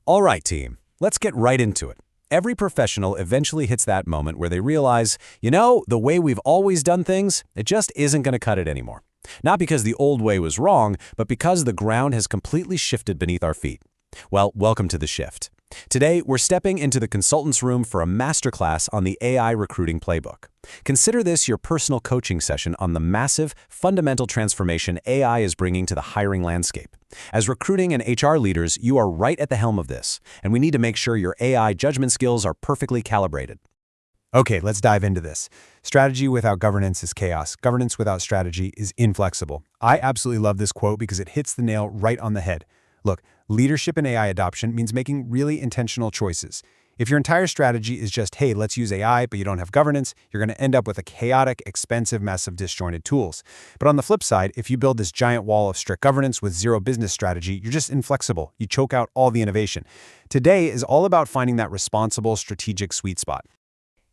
All right, team, let's get right into it. Every professional eventually hits that moment where they realize, the way we've always done things, it just isn't going to cut it anymore. Not because the old way was wrong, but because the ground has completely shifted beneath our feet. Well, welcome to The Shift. Today, we're stepping into the consultant's room for a masterclass on the AI recruiting playbook. Consider this your personal coaching session on the massive, fundamental transformation AI is bringing to the hiring landscape. As recruiting and HR leaders, you are right at the helm of this, and we need to make sure your AI judgment skills are perfectly calibrated. Okay, let's dive into this. Strategy without governance is chaos. Governance without strategy is inflexible. I absolutely love this quote because it hits the nail right on the head. Look, leadership in AI adoption means making really intentional choices. If your entire strategy is just, hey, let's use AI, but you don't have governance, you're going to end up with a chaotic, expensive mess of disjointed tools. But on the flip side, if you build this giant wall of strict governance with zero business strategy, you're just inflexible. You choke out all the innovation. Today is all about finding that responsible, strategic sweet spot.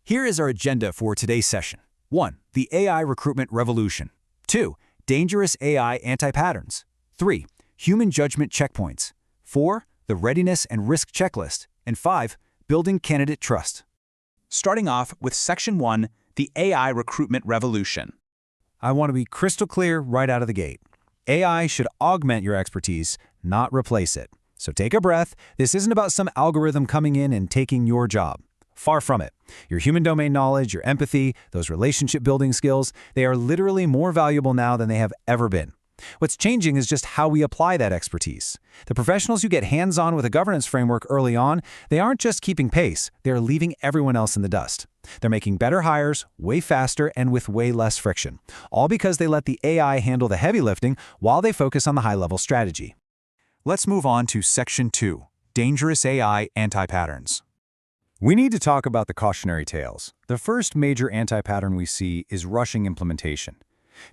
Here is our agenda for today's session. 1. The AI recruitment revolution. 2. Dangerous AI anti-patterns. 3. Human judgment checkpoints. 4. The readiness and risk checklist. And 5. Building candidate trust. Starting off with Section 1, the AI recruitment revolution. I want to be crystal clear right out of the gate. AI should augment your expertise, not replace it. So take a breath. This isn't about some algorithm coming in and taking your job. Far from it. Your human domain knowledge, your empathy, those relationship building skills, they are literally more valuable now than they have ever been. What's changing is just how we apply that expertise. The professionals who get hands-on with a governance framework early on, they aren't just keeping pace, they're leaving everyone else in the dust. They're making better hires, way faster, and with way less friction. All because they let the AI handle the heavy lifting while they focus on the high-level strategy. Let's move on to Section 2, dangerous AI anti-patterns. We need to talk about the cautionary tales. The first major anti-pattern we see is rushing implementation.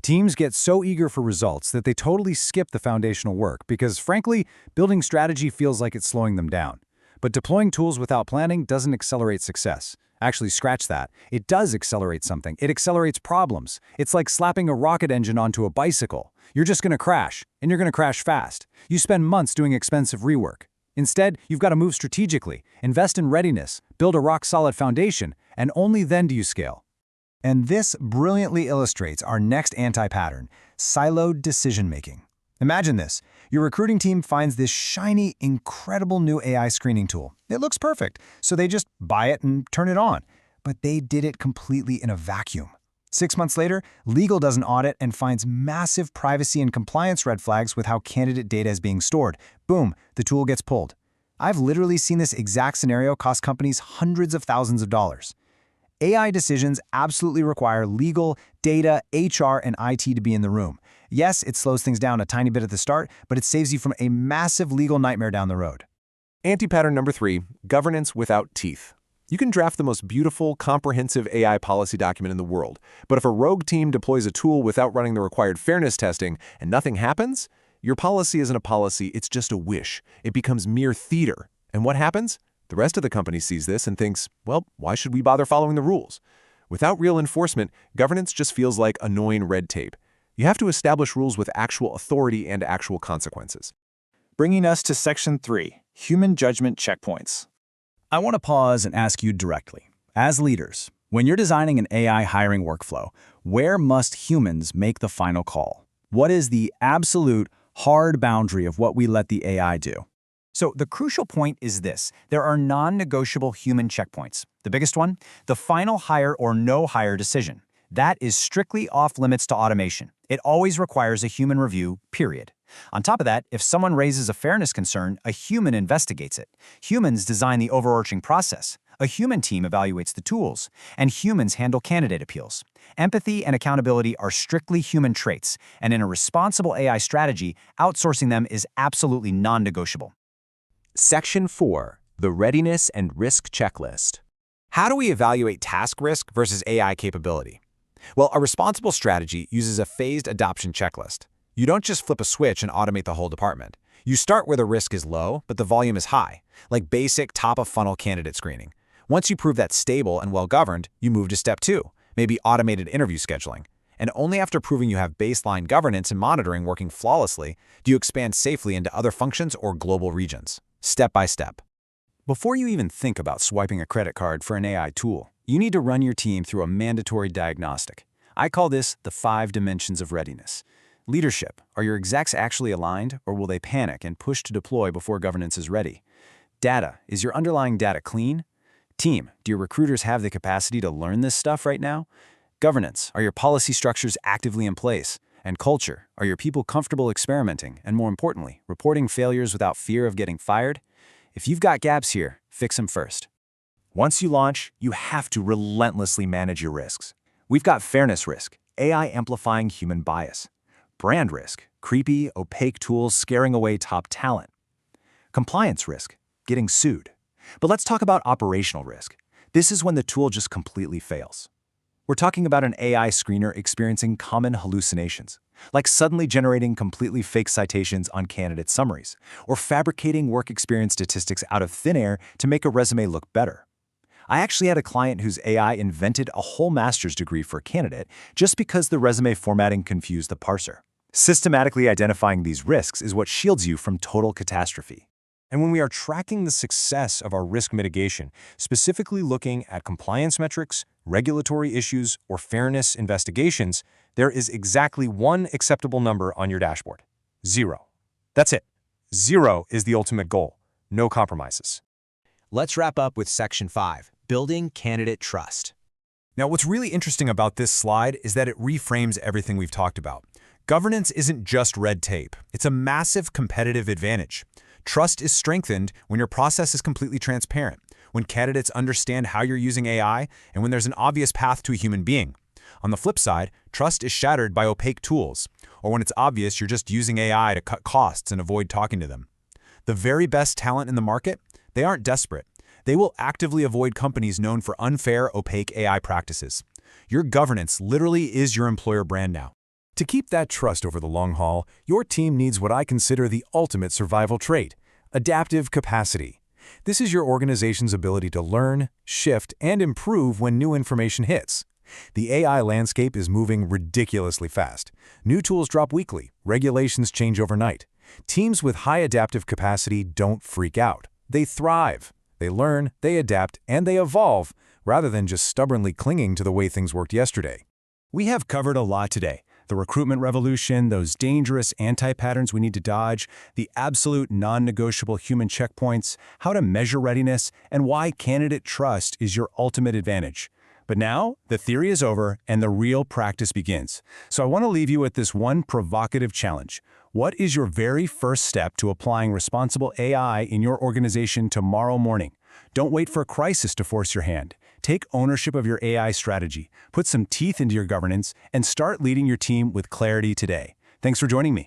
Teams get so eager for results that they totally skip the foundational work because, frankly, building strategy feels like it's slowing them down. But deploying tools without planning doesn't accelerate success. Actually, scratch that. It does accelerate something. It accelerates problems. It's like slapping a rocket engine onto a bicycle. You're just going to crash, and you're going to crash fast. You spend months doing expensive rework. Instead, you've got to move strategically, invest in readiness, build a rock-solid foundation, and only then do you scale. And this brilliantly illustrates our next anti-pattern, siloed decision-making. Imagine this. Your recruiting team finds this shiny, incredible new AI screening tool. It looks perfect, so they just buy it and turn it on. But they did it completely in a vacuum. 6 months later, legal does an audit and finds massive privacy and compliance red flags with how candidate data is being stored. Boom, the tool gets pulled. I've literally seen this exact scenario cost companies hundreds of thousands of dollars. AI decisions absolutely require legal, data, HR, and IT to be in the room. Yes, it slows things down a tiny bit at the start, but it saves you from a massive legal nightmare down the road. Anti-pattern number 3, governance without teeth. You can draft the most beautiful, comprehensive AI policy document in the world, but if a rogue team deploys a tool without running the required fairness testing and nothing happens, your policy isn't a policy, it's just a wish. It becomes mere theater. And what happens? The rest of the company sees this and thinks, well, why should we bother following the rules? Without real enforcement, governance just feels like annoying red tape. You have to establish rules with actual authority and actual consequences. Bringing us to Section 3, human judgment checkpoints. I want to pause and ask you directly. As leaders, when you're designing an AI hiring workflow, where must humans make the final call? What is the absolute hard boundary of what we let the AI do? So the crucial point is this. There are non-negotiable human checkpoints. The biggest one, the final hire or no hire decision. That is strictly off limits to automation. It always requires a human review, period. On top of that, if someone raises a fairness concern, a human investigates it. Humans design the overarching process. A human team evaluates the tools, and humans handle candidate appeals. Empathy and accountability are strictly human traits, and in a responsible AI strategy, outsourcing them is absolutely non-negotiable. Section 4, the readiness and risk checklist. How do we evaluate task risk versus AI capability? Well, a responsible strategy uses a phased adoption checklist. You don't just flip a switch and automate the whole department. You start where the risk is low, but the volume is high, like basic top-of-funnel candidate screening. Once you prove that's stable and well-governed, you move to step 2, maybe automated interview scheduling. And only after proving you have baseline governance and monitoring working flawlessly do you expand safely into other functions or global regions. Step by step. Before you even think about swiping a credit card for an AI tool, you need to run your team through a mandatory diagnostic. I call this the 5 dimensions of readiness. Leadership. Are your execs actually aligned, or will they panic and push to deploy before governance is ready? Data. Is your underlying data clean? Team. Do your recruiters have the capacity to learn this stuff right now? Governance. Are your policy structures actively in place? And culture. Are your people comfortable experimenting and, more importantly, reporting failures without fear of getting fired? If you've got gaps here, fix them first. Once you launch, you have to relentlessly manage your risks. We've got fairness risk, AI amplifying human bias. Brand risk, creepy, opaque tools scaring away top talent. Compliance risk, getting sued. But let's talk about operational risk. This is when the tool just completely fails. We're talking about an AI screener experiencing common hallucinations, like suddenly generating completely fake citations on candidate summaries, or fabricating work experience statistics out of thin air to make a resume look better. I actually had a client whose AI invented a whole master's degree for a candidate just because the resume formatting confused the parser. Systematically identifying these risks is what shields you from total catastrophe. And when we are tracking the success of our risk mitigation, specifically looking at compliance metrics, regulatory issues, or fairness investigations, there is exactly one acceptable number on your dashboard: 0. That's it. 0 is the ultimate goal. No compromises. Let's wrap up with Section 5, Building Candidate Trust. Now, what's really interesting about this slide is that it reframes everything we've talked about. Governance isn't just red tape. It's a massive competitive advantage. Trust is strengthened when your process is completely transparent, when candidates understand how you're using AI, and when there's an obvious path to a human being. On the flip side, trust is shattered by opaque tools, or when it's obvious you're just using AI to cut costs and avoid talking to them. The very best talent in the market, they aren't desperate. They will actively avoid companies known for unfair, opaque AI practices. Your governance literally is your employer brand now. To keep that trust over the long haul, your team needs what I consider the ultimate survival trait: adaptive capacity. This is your organization's ability to learn, shift, and improve when new information hits. The AI landscape is moving ridiculously fast. New tools drop weekly, regulations change overnight. Teams with high adaptive capacity don't freak out. They thrive. They learn, they adapt, and they evolve, rather than just stubbornly clinging to the way things worked yesterday. We have covered a lot today. The recruitment revolution, those dangerous anti-patterns we need to dodge, the absolute non-negotiable human checkpoints, how to measure readiness, and why candidate trust is your ultimate advantage. But now, the theory is over and the real practice begins. So I want to leave you with this one provocative challenge. What is your very first step to applying responsible AI in your organization tomorrow morning? Don't wait for a crisis to force your hand. Take ownership of your AI strategy, put some teeth into your governance, and start leading your team with clarity today. Thanks for joining me.